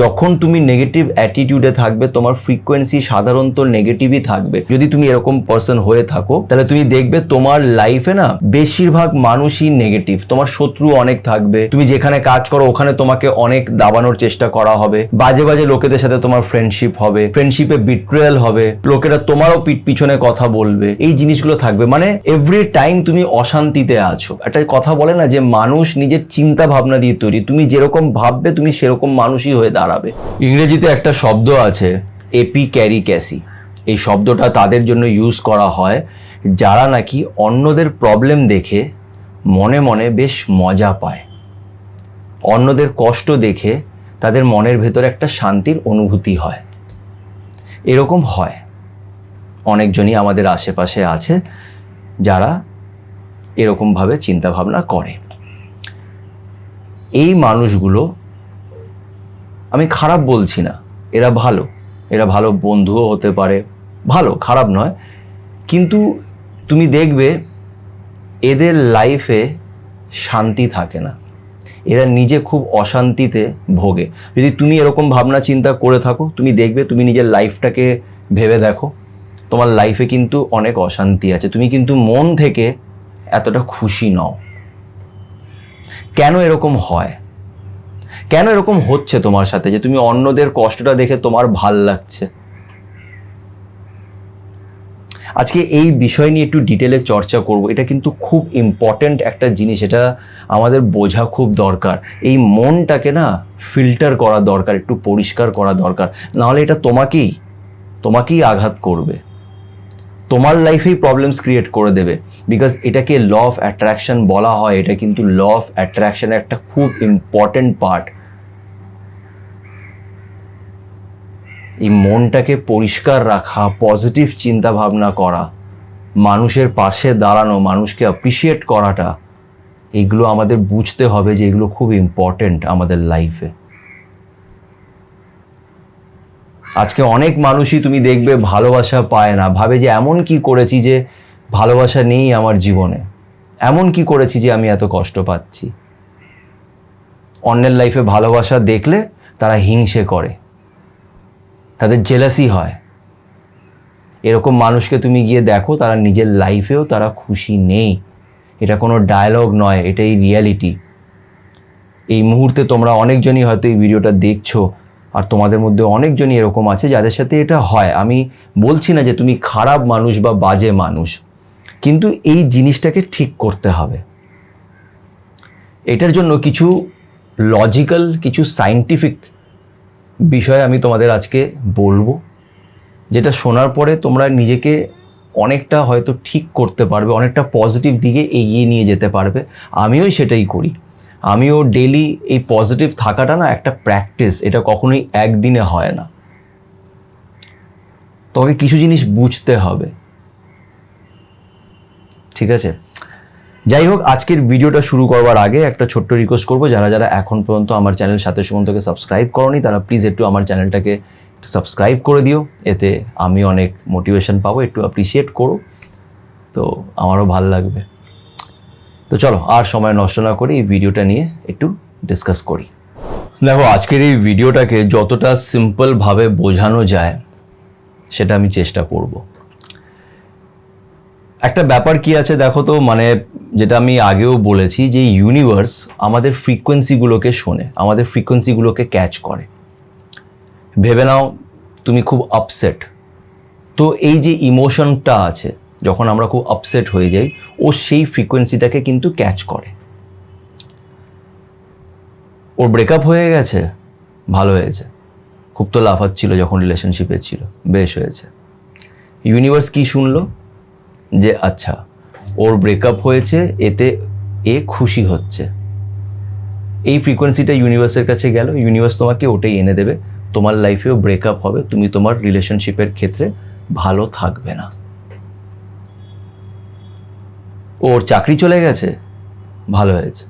যখন তুমি নেগেটিভ অ্যাটিটিউডে থাকবে তোমার ফ্রিকোয়েন্সি সাধারণত নেগেটিভই থাকবে। যদি তুমি এরকম পার্সন হয়ে থাকো তাহলে তুমি দেখবে তোমার লাইফে না বেশিরভাগ মানুষই নেগেটিভ। তোমার শত্রু অনেক থাকবে, তুমি যেখানে কাজ করো ওখানে তোমাকে অনেক দাবানোর চেষ্টা করা হবে, বাজে বাজে লোকেদের সাথে তোমার ফ্রেন্ডশিপ হবে, ফ্রেন্ডশিপে বিট্রেয়াল হবে, লোকেরা তোমারও পিছনে কথা বলবে, এই জিনিসগুলো থাকবে। মানে এভরি টাইম তুমি অশান্তিতে আছো। একটা কথা বলে না যে মানুষ নিজের চিন্তা ভাবনা দিয়ে তৈরি, তুমি যেরকম ভাববে তুমি সেরকম মানুষই হয়ে দাঁড়াবে। ইংরেজিতে একটা শব্দ আছে এপিক্যারিক্যাসি। এই শব্দটা তাদের জন্য ইউজ করা হয় যারা নাকি অন্যদের প্রবলেম দেখে মনে মনে বেশ মজা পায়, অন্যদের কষ্ট দেখে তাদের মনের ভেতরে একটা শান্তির অনুভূতি হয়। এরকম হয়, অনেকজনই আমাদের আশেপাশে আছে যারা এরকমভাবে চিন্তাভাবনা করে। এই মানুষগুলো আমি খারাপ বলছি না, এরা ভালো বন্ধুও হতে পারে, ভালো, খারাপ নয়, কিন্তু তুমি দেখবে এদের লাইফে শান্তি থাকে না, এরা নিজে খুব অশান্তিতে ভোগে। যদি তুমি এরকম ভাবনা চিন্তা করে থাকো তুমি দেখবে, তুমি নিজের লাইফটাকে ভেবে দেখো, তোমার লাইফে কিন্তু অনেক অশান্তি আছে, তুমি কিন্তু মন থেকে এতটা খুশি নও। কেন এরকম হয়, কেন এরকম হচ্ছে তোমার সাথে যে তুমি অন্যদের কষ্টটা দেখে তোমার ভাল লাগছে? আজকে এই বিষয় নিয়ে একটু ডিটেলে চর্চা করব। এটা কিন্তু খুব ইম্পর্ট্যান্ট একটা জিনিস, এটা আমাদের বোঝা খুব দরকার। এই মনটাকে না ফিল্টার করা দরকার, একটু পরিষ্কার করা দরকার, নাহলে এটা তোমাকেই আঘাত করবে, তোমার লাইফেই প্রবলেমস ক্রিয়েট করে দেবে। বিকজ এটাকে ল অফ অ্যাট্রাকশন বলা হয়, এটা কিন্তু ল অফ অ্যাট্রাকশনের একটা খুব ইম্পর্ট্যান্ট পার্ট। এই মনটাকে পরিষ্কার রাখা, পজিটিভ চিন্তা ভাবনা করা, মানুষের পাশে দাঁড়ানো, মানুষকে অ্যাপ্রিসিয়েট করাটা, এইগুলো আমাদের বুঝতে হবে যে এগুলো খুব ইম্পর্ট্যান্ট আমাদের লাইফে। আজকে অনেক মানুষই তুমি দেখবে ভালোবাসা পায় না, ভাবে যে এমন কি করেছি যে ভালোবাসা নেই আমার জীবনে, এমন কি করেছি যে আমি এত কষ্ট পাচ্ছি। অন্যের লাইফে ভালোবাসা দেখলে তারা হিংসে করে, তাদের জেলাসি হয়। এরকম মানুষকে তুমি গিয়ে দেখো, তারা নিজের লাইফেও তারা খুশি নেই। এটা কোনো ডায়লগ নয়, এটাই রিয়ালিটি। এই মুহূর্তে তোমরা অনেকজনই হয়তো এই ভিডিওটা দেখছো, আর তোমাদের মধ্যে অনেকজনই এরকম আছে যাদের সাথে এটা হয়। আমি বলছি না যে তুমি খারাপ মানুষ বা বাজে মানুষ, কিন্তু এই জিনিসটাকে ঠিক করতে হবে। এটার জন্য কিছু লজিক্যাল, কিছু সায়েন্টিফিক বিষয় আমি তোমাদের আজকে বলবো, যেটা শোনার পরে তোমরা নিজেকে অনেকটা হয়তো ঠিক করতে পারবে, অনেকটা পজিটিভ দিকে এগিয়ে নিয়ে যেতে পারবে। আমিও সেটাই করি, আমিও ডেলি এই পজিটিভ থাকাটা না একটা প্র্যাকটিস, এটা কখনোই একদিনে হয় না। তোমাকে কিছু জিনিস বুঝতে হবে, ঠিক আছে? যাই হোক, আজকের ভিডিওটা শুরু করবার আগে একটা ছোট্ট রিকোয়েস্ট করবো, যারা যারা এখন পর্যন্ত আমার চ্যানেল সাথে সুমন্তকে সাবস্ক্রাইব করোনি তারা প্লিজ একটু আমার চ্যানেলটাকে সাবস্ক্রাইব করে দিও, এতে আমি অনেক মোটিভেশন পাবো। একটু অ্যাপ্রিসিয়েট করো, তো আমারও ভালো লাগবে। তো চলো আর সময় নষ্ট না করে এই ভিডিওটা নিয়ে একটু ডিসকাস করি। দেখো, আজকের এই ভিডিওটাকে যতটা সিম্পলভাবে বোঝানো যায় সেটা আমি চেষ্টা করব। একটা ব্যাপার কি আছে দেখো তো, মানে যেটা আমি আগেও বলেছি যে ইউনিভার্স আমাদের ফ্রিকোয়েন্সিগুলোকে শোনে, আমাদের ফ্রিকোয়েন্সিগুলোকে ক্যাচ করে। ভেবে নাও তুমি খুব আপসেট, তো এই যে ইমোশনটা আছে, যখন আমরা খুব আপসেট হয়ে যাই ও সেই ফ্রিকোয়েন্সিটাকে কিন্তু ক্যাচ করে। ওর ব্রেকআপ হয়ে গেছে, ভালো হয়েছে, খুব তো লাফাচ্ছিল যখন রিলেশনশিপে ছিল, বেশ হয়েছে। ইউনিভার্স কি শুনলো যে আচ্ছা ওর ব্রেকআপ হয়েছে, এতে এ খুশি হচ্ছে, এই ফ্রিকোয়েন্সিটা ইউনিভার্সের কাছে গেল, ইউনিভার্স তোমাকে ওটাই এনে দেবে। তোমার লাইফেও ব্রেকআপ হবে, তুমি তোমার রিলেশনশিপের ক্ষেত্রে ভালো থাকবে না। ওর চাকরি চলে গেছে, ভালো হয়েছে,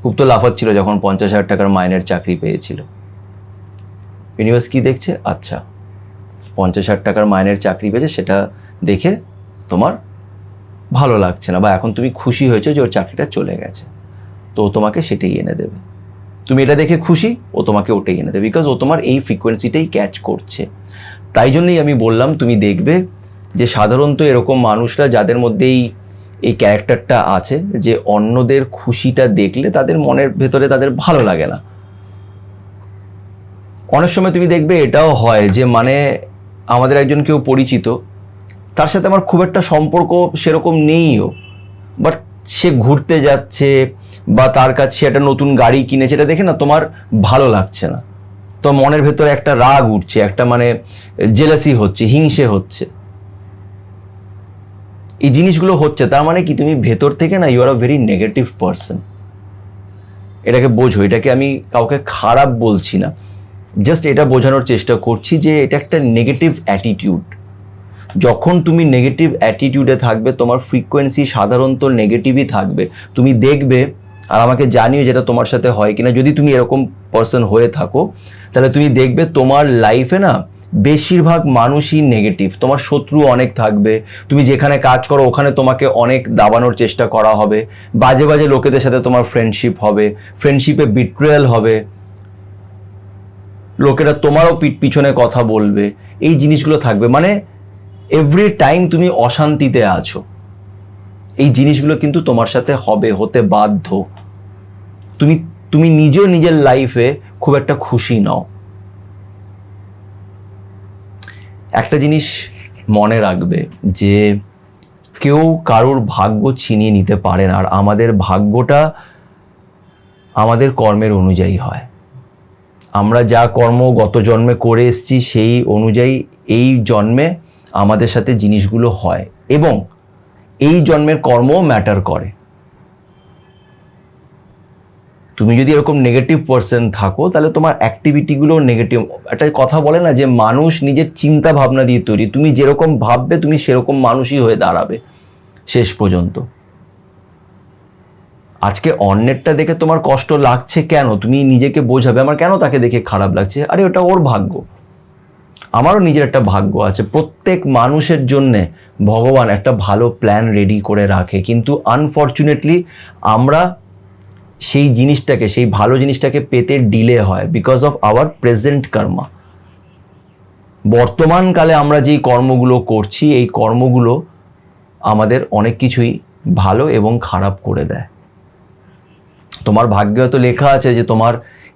খুব তো লাফাচ্ছিল যখন 50,000 টাকার মাইনের চাকরি পেয়েছিল। ইউনিভার্স কি দেখছে, আচ্ছা 50,000 টাকার মাইনের চাকরি পেয়েছে, সেটা দেখে তোমার ভালো লাগছে না, বা এখন তুমি খুশি হয়েছো যে ওর চাকরিটা চলে গেছে, তো তোমাকে সেটাই এনে দেবে। তো তুমি এটা দেখে খুশি, ও তোমাকে ওটাই এনে দেবে, বিকজ ও তোমার এই ফ্রিকোয়েন্সিটাই ক্যাচ করছে। তাই জন্যই আমি বললাম তুমি দেখবে যে সাধারণত এরকম মানুষরা যাদের মধ্যে এই ক্যারেক্টারটা আছে, যে অন্যদের খুশিটা দেখলে তাদের মনের ভেতরে তাদের ভালো লাগে না। অনেক সময় তুমি দেখবে এটাও হয় যে মানে আমাদের একজন কেউ পরিচিত, তার সাথে আমার খুব একটা সম্পর্ক সেরকম নেইও, বাট সে ঘুরতে যাচ্ছে বা তার কাছে সে একটা নতুন গাড়ি কিনেছে, এটা দেখে না তোমার ভালো লাগছে না, তো মনের ভেতরে একটা রাগ উঠছে, একটা মানে জেলাসি হচ্ছে, হিংসে হচ্ছে, এই জিনিসগুলো হচ্ছে। তার মানে কি তুমি ভেতর থেকে না you are a very negative person. এটাকে বোঝো, এটাকে আমি কাউকে খারাপ বলছি না, জাস্ট এটা বোঝানোর চেষ্টা করছি যে এটা একটা নেগেটিভ অ্যাটিটিউড। যখন তুমি নেগেটিভ অ্যাটিটিউডে থাকবে তোমার ফ্রিকোয়েন্সি সাধারণত নেগেটিভই থাকবে। তুমি দেখবে, আর আমাকে জানিও যেটা তোমার সাথে হয় কিনা, যদি তুমি এরকম পার্সন হয়ে থাকো তাহলে তুমি দেখবে তোমার লাইফে না বেশিরভাগ মানুষই নেগেটিভ, তোমার শত্রু অনেক থাকবে, তুমি যেখানে কাজ করো ওখানে তোমাকে অনেক দাবানোর চেষ্টা করা হবে, বাজে বাজে লোকেদের সাথে তোমার ফ্রেন্ডশিপ হবে, ফ্রেন্ডশিপে বিট্রেয়াল হবে, লোকেরা তোমারও পিছনে কথা বলবে, এই জিনিসগুলো থাকবে। মানে এভরি টাইম তুমি অশান্তিতে আছো, এই জিনিসগুলো কিন্তু তোমার সাথে হবে, হতে বাধ্য। তুমি নিজেও নিজের লাইফে খুব একটা খুশি নও। একটা জিনিস মনে রাখবে যে কেউ কারোর ভাগ্য ছিনিয়ে নিতে পারে না, আর আমাদের ভাগ্যটা আমাদের কর্মের অনুযায়ী হয়। আমরা যা কর্ম গত জন্মে করে এসেছি সেই অনুযায়ী এই জন্মে আমাদের সাথে জিনিসগুলো হয়, এবং এই জন্মের কর্মও ম্যাটার করে। তুমি যদি এরকম নেগেটিভ পার্সন থাকো তাহলে তোমার অ্যাক্টিভিটিগুলো নেগেটিভ। একটা কথা বলে না যে মানুষ নিজের চিন্তা ভাবনা দিয়ে তৈরি, তুমি যেরকম ভাববে তুমি সেরকম মানুষই হয়ে দাঁড়াবে শেষ পর্যন্ত। আজকে অন্যেরটা দেখে তোমার কষ্ট লাগছে কেন, তুমি নিজেকে বোঝাবে আমার কেন তাকে দেখে খারাপ লাগছে, আরে ওটা ওর ভাগ্য, আমারও নিজের একটা ভাগ্য আছে। প্রত্যেক মানুষের জন্যে ভগবান একটা ভালো প্ল্যান রেডি করে রাখে, কিন্তু আনফর্চুনেটলি আমরা সেই জিনিসটাকে, সেই ভালো জিনিসটাকে পেতে ডিলে হয় বিকজ অফ আওয়ার প্রেজেন্ট কর্মা। বর্তমানকালে আমরা যেই কর্মগুলো করছি এই কর্মগুলো আমাদের অনেক কিছুই ভালো এবং খারাপ করে দেয়। তোমার ভাগ্যে হয়তো লেখা আছে যে তোমার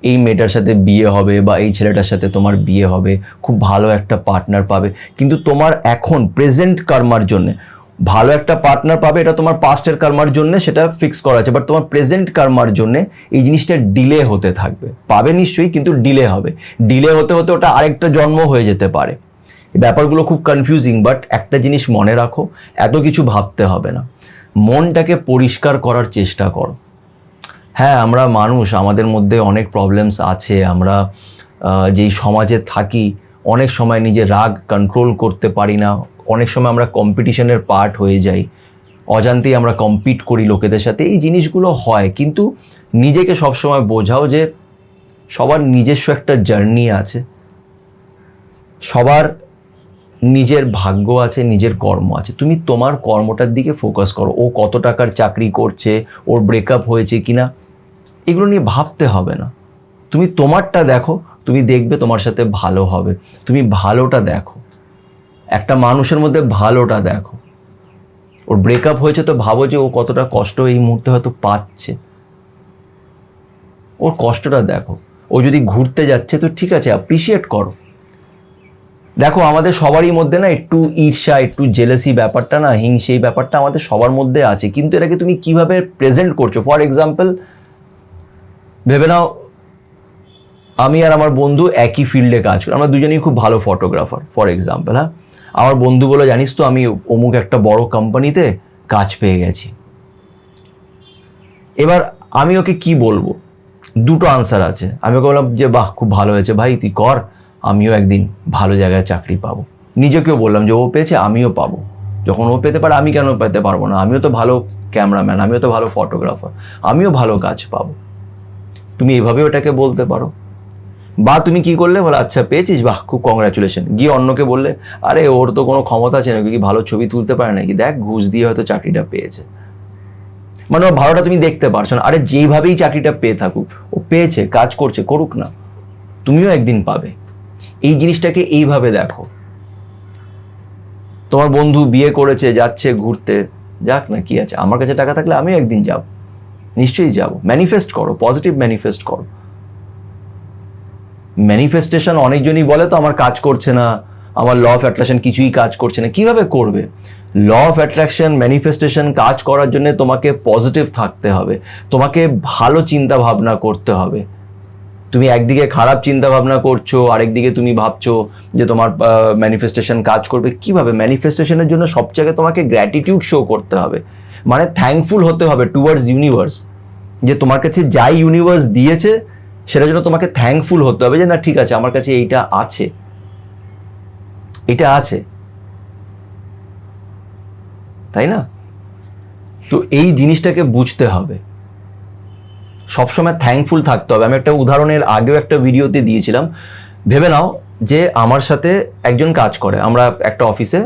এই মেয়েটার সাথে বিয়ে হবে বা এই ছেলেটার সাথে তোমার বিয়ে হবে, খুব ভালো একটা পার্টনার পাবে, কিন্তু তোমার এখন প্রেজেন্ট কর্মার জন্য ভালো একটা পার্টনার পাবে, এটা তোমার পাস্টের কর্মার জন্য সেটা ফিক্স করা আছে, বাট তোমার প্রেজেন্ট কর্মার জন্য এই জিনিসটা ডিলে হতে থাকবে। পাবে নিশ্চয়ই, কিন্তু ডিলে হবে, ডিলে হতে হতে ওটা আরেকটা জন্ম হয়ে যেতে পারে। এই ব্যাপারগুলো খুব কনফিউজিং, বাট একটা জিনিস মনে রাখো, এত কিছু ভাবতে হবে না, মনটাকে পরিষ্কার করার চেষ্টা করো। হ্যাঁ, আমরা মানুষ, আমাদের মধ্যে অনেক প্রবলেমস আছে, আমরা যেই সমাজে থাকি অনেক সময় নিজের রাগ কন্ট্রোল করতে পারি না, অনেক সময় আমরা কম্পিটিশনের পার্ট হয়ে যাই, অজান্তেই আমরা কম্পিট করি লোকেদের সাথে, এই জিনিসগুলো হয়। কিন্তু নিজেকে সবসময় বোঝাও যে সবার নিজস্ব একটা জার্নি আছে, সবার নিজের ভাগ্য আছে, নিজের কর্ম আছে। তুমি তোমার কর্মটার দিকে ফোকাস করো। ও কত টাকার চাকরি করছে, ওর ব্রেকআপ হয়েছে কিনা, এগুলো নিয়ে ভাবতে হবে না। তুমি তোমারটা দেখো, তুমি দেখবে তোমার সাথে ভালো হবে। তুমি ভালোটা দেখো, একটা মানুষের মধ্যে ভালোটা দেখো। ওর ব্রেকআপ হয়েছে তো ভাবো যে ও কতটা কষ্ট এই মুহূর্তে হয়তো পাচ্ছে, ওর কষ্টটা দেখো। ও যদি ঘুরতে যাচ্ছে তো ঠিক আছে, অ্যাপ্রিসিয়েট করো। দেখো আমাদের সবারই মধ্যে না একটু ঈর্ষা, একটু জেলাসি ব্যাপারটা না, হিংসে, এই ব্যাপারটা আমাদের সবার মধ্যে আছে, কিন্তু এটাকে তুমি কিভাবে প্রেজেন্ট করছো। ফর এক্সাম্পল ভেবে নাও আমি আর আমার বন্ধু একই ফিল্ডে কাজ করি, আমরা দুজনেই খুব ভালো ফটোগ্রাফার ফর এক্সাম্পল। হ্যাঁ, আমার বন্ধু বলে জানিস তো আমি অমুক একটা বড় কোম্পানিতে কাজ পেয়ে গেছি। এবার আমি ওকে কি বলবো, দুটো আনসার আছে। আমি ওকে বললাম যে বাহ খুব ভালো হয়েছে ভাই, তুই কর, আমিও একদিন ভালো জায়গায় চাকরি পাবো। নিজেকেও বললাম যে ও পেয়েছে আমিও পাবো, যখন ও পেতে পারে আমি কেন পেতে পারবো না, আমিও তো ভালো ক্যামেরাম্যান, আমিও তো ভালো ফটোগ্রাফার, আমিও ভালো কাজ পাবো। তুমি এভাবে ওটাকে বলতে পারো। বা তুমি কি করলে, বলে আচ্ছা পেয়েছিস, বাহ খুব কংগ্রাচুলেশন, গিয়ে অন্যকে বললে আরে ওর তো কোনো ক্ষমতা আছে নাকি, কি ভালো ছবি তুলতে পারে নাকি, দেখ ঘুষ দিয়ে হয়তো চাকরিটা পেয়েছে। মানে ওর ভালোটা তুমি দেখতে পারছো না। আরে যেইভাবেই চাকরিটা পেয়ে থাকুক, ও পেয়েছে, কাজ করছে, করুক না, তুমিও একদিন পাবে। এই জিনিসটাকে এইভাবে দেখো। তোমার বন্ধু বিয়ে করেছে, যাচ্ছে ঘুরতে, যাক না, কি আছে, আমার কাছে টাকা থাকলে আমিও একদিন যাব, নিশ্চয়ই যাব। ম্যানিফেস্ট করো, পজিটিভ ম্যানিফেস্ট করো। ম্যানিফেস্টেশন অনেকজনই বলে তো আমার কাজ করছে না, আমার ল অফ অ্যাট্রাকশন কিছুই কাজ করছে না। কিভাবে করবে? ল অফ অ্যাট্রাকশন, ম্যানিফেস্টেশন কাজ করার জন্য তোমাকে পজিটিভ থাকতে হবে, তোমাকে ভালো চিন্তা ভাবনা করতে হবে। তুমি একদিকে খারাপ চিন্তা ভাবনা করছো, আরেকদিকে তুমি ভাবছো যে তোমার ম্যানিফেস্টেশন কাজ করবে। কিভাবে? ম্যানিফেস্টেশনের জন্য সব জায়গায় তোমাকে গ্র্যাটিটিউড শো করতে হবে, মানে থ্যাঙ্কফুল হতে হবে টুয়ার্ডস ইউনিভার্স, যে তোমার কাছে যাই ইউনিভার্স দিয়েছে সেটার জন্য তোমাকে থ্যাঙ্কফুল হতে হবে, যে না ঠিক আছে, আমার কাছে এইটা আছে, এটা আছে, তাই না? তো এই জিনিসটাকে বুঝতে হবে, সবসময় থ্যাঙ্কফুল থাকতে হবে। আমি একটা উদাহরণের আগেও একটা ভিডিওতে দিয়েছিলাম। ভেবে নাও যে আমার সাথে একজন কাজ করে, আমরা একটা অফিসে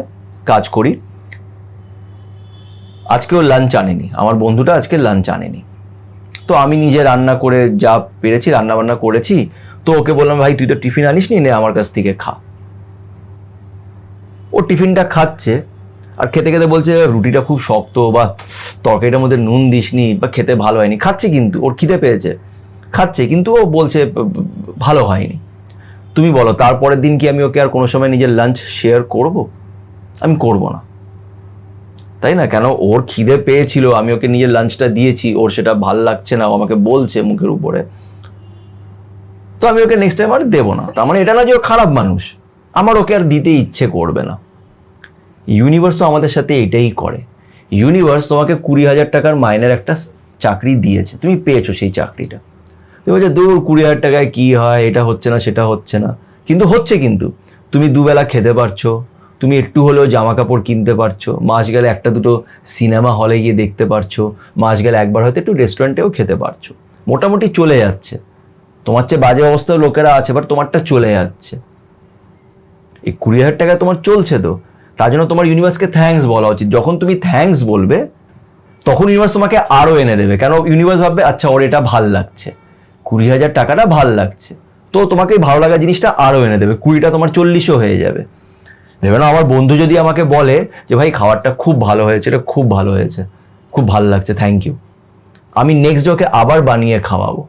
কাজ করি, আজকেও লাঞ্চ আনেনি, আমার বন্ধুটা আজকে লাঞ্চ আনেনি। তো আমি নিজে রান্না করে যা পেরেছি রান্না বান্না করেছি, তো ওকে বললাম ভাই তুই তো টিফিন আনিস নি, নে আমার কাছ থেকে খা। ও টিফিনটা খাচ্ছে, আর খেতে খেতে বলছে রুটিটা খুব শক্ত, বা তরকারিটার মধ্যে নুন দিসনি, বা খেতে ভালো হয়নি। খাচ্ছে, কিন্তু ওর খিদে পেয়েছে, খাচ্ছে, কিন্তু ও বলছে ভালো হয়নি। তুমি বলো তারপরের দিন কি আমি ওকে আর কোনো সময় নিজের লাঞ্চ শেয়ার করব? আমি করব না, তাই না? কেন? ওর খিদে পেয়েছিল, আমি ওকে নিজের লাঞ্চটা দিয়েছি, ওর সেটা ভাল লাগছে না, ও আমাকে বলছে মুখের উপরে, তো আমি ওকে নেক্সট টাইম আর দেবো না। তার মানে এটা না যে ও খারাপ মানুষ, আমার ওকে আর দিতে ইচ্ছে করবে না। ইউনিভার্সও আমাদের সাথে এটাই করে। ইউনিভার্স তোমাকে 20,000 টাকার মাইনের একটা চাকরি দিয়েছে, তুমি পেয়েছো সেই চাকরিটা, তুমি বলছো দূর 20,000 টাকায় কি হয়, এটা হচ্ছে না সেটা হচ্ছে না, কিন্তু হচ্ছে। কিন্তু তুমি দুবেলা খেতে পারছো, তুমি একটু হলেও জামা কাপড় কিনতে পারছো, মাস গেলে একটা দুটো সিনেমা হলে গিয়ে দেখতে পারছো, মাস গেলে একবার হয়তো একটু রেস্টুরেন্টেও খেতে পারছো, মোটামুটি চলে যাচ্ছে। তোমার চেয়ে বাজে অবস্থায় লোকেরা আছে, বাট তোমারটা চলে যাচ্ছে। এই 20,000 টাকা তোমার চলছে, তো তার জন্য তোমার ইউনিভার্সকে থ্যাঙ্কস বলা উচিত। যখন তুমি থ্যাঙ্কস বলবে তখন ইউনিভার্স তোমাকে আরও এনে দেবে। কেন? ইউনিভার্স ভাববে আচ্ছা ওর এটা ভাল লাগছে, 20,000 টাকাটা ভাল লাগছে, তো তোমাকে ভালো লাগা জিনিসটা আরও এনে দেবে, 20টা তোমার 40ও হয়ে যাবে। ভেবে না, আমার বন্ধু যদি আমাকে বলে যে ভাই খাবারটা খুব ভালো হয়েছে, এটা খুব ভালো হয়েছে, খুব ভালো লাগছে, থ্যাংক ইউ, আমি নেক্সট ডে ওকে আবার বানিয়ে খাওয়াবো,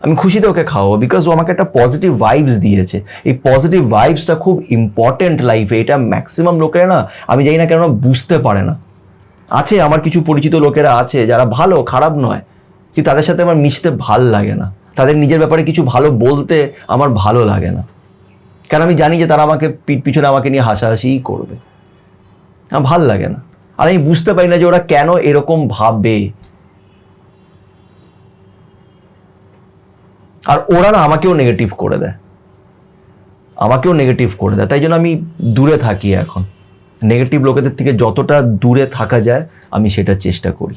আমি খুশিতে ওকে খাওয়াবো, বিকজ ও আমাকে একটা পজিটিভ ভাইবস দিয়েছে। এই পজিটিভ ভাইবসটা খুব ইম্পর্টেন্ট লাইফে, এটা ম্যাক্সিমাম লোকেরা না, আমি জানি না কেন বুঝতে পারে না। আছে আমার কিছু পরিচিত লোকেরা আছে যারা ভালো, খারাপ নয়, কিন্তু তাদের সাথে আমার মিশতে ভাল লাগে না, তাদের নিজের ব্যাপারে কিছু ভালো বলতে আমার ভালো লাগে না। কারণ আমি জানি যে তারা আমাকে পিছনে আমাকে নিয়ে হাসাহাসিই করবে, আমার ভাল লাগে না। আর আমি বুঝতে পারি না যে ওরা কেন এরকম ভাববে। আর ওরা না আমাকেও নেগেটিভ করে দেয়, তাই জন্য আমি দূরে থাকি এখন। নেগেটিভ লোকেদের থেকে যতটা দূরে থাকা যায় আমি সেটা চেষ্টা করি।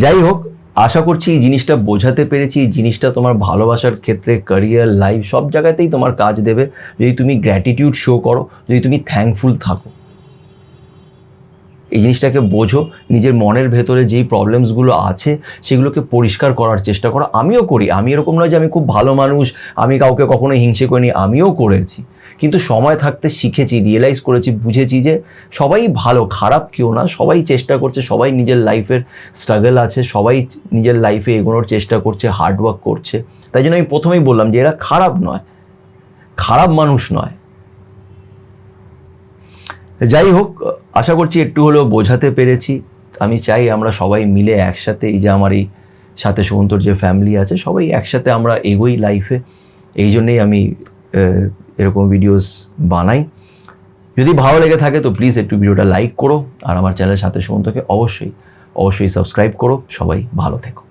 যাই হোক, আশা করছি এই জিনিসটা বোঝাতে পেরেছি। এই জিনিসটা তোমার ভালোবাসার ক্ষেত্রে, ক্যারিয়ার, লাইফ সব জায়গাতেই তোমার কাজ দেবে, যদি তুমি গ্র্যাটিটিউড শো করো, যদি তুমি থ্যাঙ্কফুল থাকো। এই জিনিসটাকে বোঝো, নিজের মনের ভেতরে যেই প্রবলেমসগুলো আছে সেগুলোকে পরিষ্কার করার চেষ্টা করো। আমিও করি, আমি এরকম নয় যে আমি খুব ভালো মানুষ, আমি কাউকে কখনো হিংসে করিনি, আমিও করেছি, কিন্তু সময় থাকতে শিখেছি, রিয়েলাইজ করেছি, বুঝেছি যে সবাই ভালো, খারাপ কেউ না, সবাই চেষ্টা করছে, সবাই নিজের লাইফের স্ট্রাগল আছে, সবাই নিজের লাইফে এগোনোর চেষ্টা করছে, হার্ডওয়ার্ক করছে। তাই জন্য আমি প্রথমেই বললাম যে এরা খারাপ নয়, খারাপ মানুষ নয়। যাই হোক, আশা করছি একটু হলেও বোঝাতে পেরেছি। আমি চাই আমরা সবাই মিলে একসাথে, এই যে আমার এই সাথে সুমন্তর যে ফ্যামিলি আছে, সবাই একসাথে আমরা এগোই লাইফে। এই জন্যেই আমি এরকম ভিডিওস বানাই। যদি ভালো লেগে থাকে তো প্লিজ একটু ভিডিওটা লাইক করো, আর আমার চ্যানেলের সাথে সুমন্তকে অবশ্যই সাবস্ক্রাইব করো। সবাই ভালো থেকো।